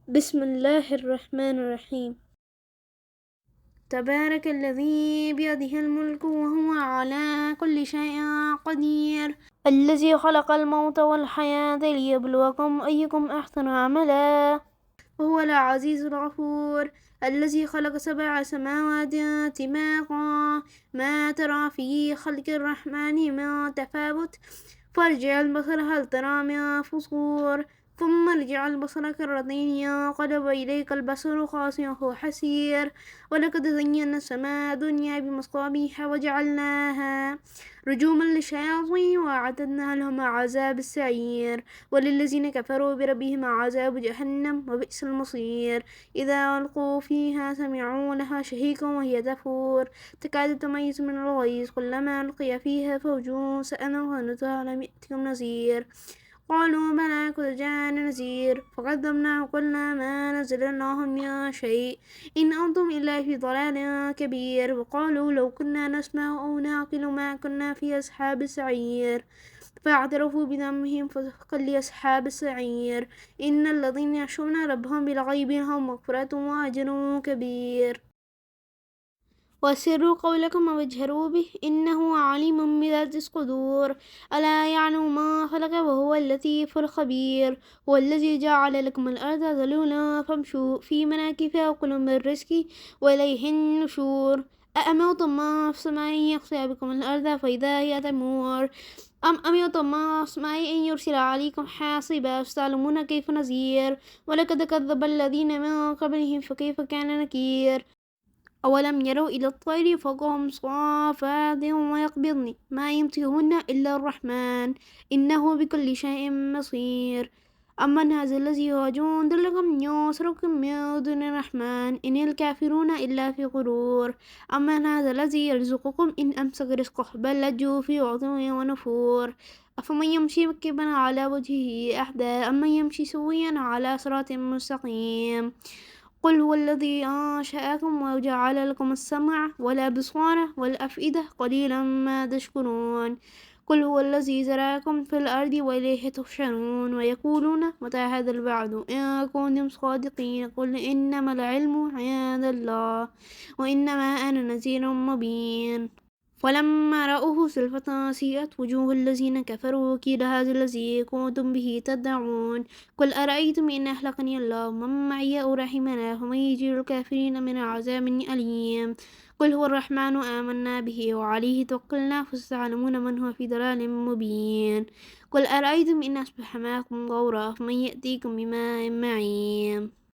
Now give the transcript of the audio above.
بسم الله الرحمن الرحيم. تبارك الذي بيده الملك وهو على كل شيء قدير، الذي خلق الموت والحياة ليبلوكم أيكم أحسن عملا وهو العزيز الغفور. الذي خلق 7 سماوات طباقا ما ترى في خلق الرحمن من تفاوت فارجع البصر هل ترى من فطور ثم ارجع البصر كرتين ينقلب إليك البصر خاسئا وهو حسير. ولقد زينا السماء الدنيا بمصابيح وجعلناها رجوما للشياطين وأعتدنا لهم عذاب السعير. وللذين كفروا بربهم عذاب جهنم وبئس المصير. إذا ألقوا فيها سمعوا لها شهيقا وهي تفور تكاد تميز من الغيظ كلما ألقي فيها فوج سألوا هل لم يأتكم نذير قالوا بلى قد جاءنا نذير فكذبنا وقلنا ما نزل الله من شيء إن أنتم إلا في ضلال كبير. وقالوا لو كنا نسمع أو نعقل ما كنا في أصحاب السعير فاعترفوا بذنبهم فسحقا لأصحاب السعير. إن الذين يخشون ربهم بالغيب لهم مغفرة وأجر كبير. وأسروا قولكم واجهروا به إنه عليم بذات الصدور. ألا يعلم ما خلق وهو اللطيف الخبير. هو الذي جعل لكم الأرض ذلولا فامشوا في مناكبها وكلوا من رزقه وإليه النشور. أأمنتم ما في السماء أن يخسف بكم الأرض فإذا هي تمور أم أمنتم ما في السماء أن يرسل عليكم حاصبا فتعلمون كيف نذير. ولقد كذب الذين من قبلهم فكيف كان نكير. أولم يروا إلى الطير فوقهم صافات ويقبضن ما يمسكهن إلا الرحمن إنه بكل شيء بصير. أمن هذا الذي هو جند لكم ينصركم من دون الرحمن إن الكافرون إلا في غرور. أمن هذا الذي يرزقكم إن أمسك رزقه بل لجوا في عتو ونفور. أفمن يمشي مكبا على وجهه أهدى أمن يمشي سويا على صراط مستقيم. قل هو الذي أنشأكم وجعل لكم السمع والأبصار والأفئدة قليلا ما تشكرون. قل هو الذي زرعكم في الأرض وإليه تحشرون. ويقولون متى هذا الوعد إن كنتم صادقين قل إنما العلم عند الله وإنما أنا نذير مبين. فلما رأوه زلفة سيئت وجوه الذين كفروا وقيل هذا الذي كنتم به تدعون. قل أرأيتم إن أهلكني الله ومن معي أو رحمنا فمن يجير الكافرين من عذاب أليم. قل هو الرحمن آمنا به وعليه توكلنا فستعلمون من هو في ضلال مبين. قل أرأيتم إن أصبح معكم غورا فمن يأتيكم بماء معين.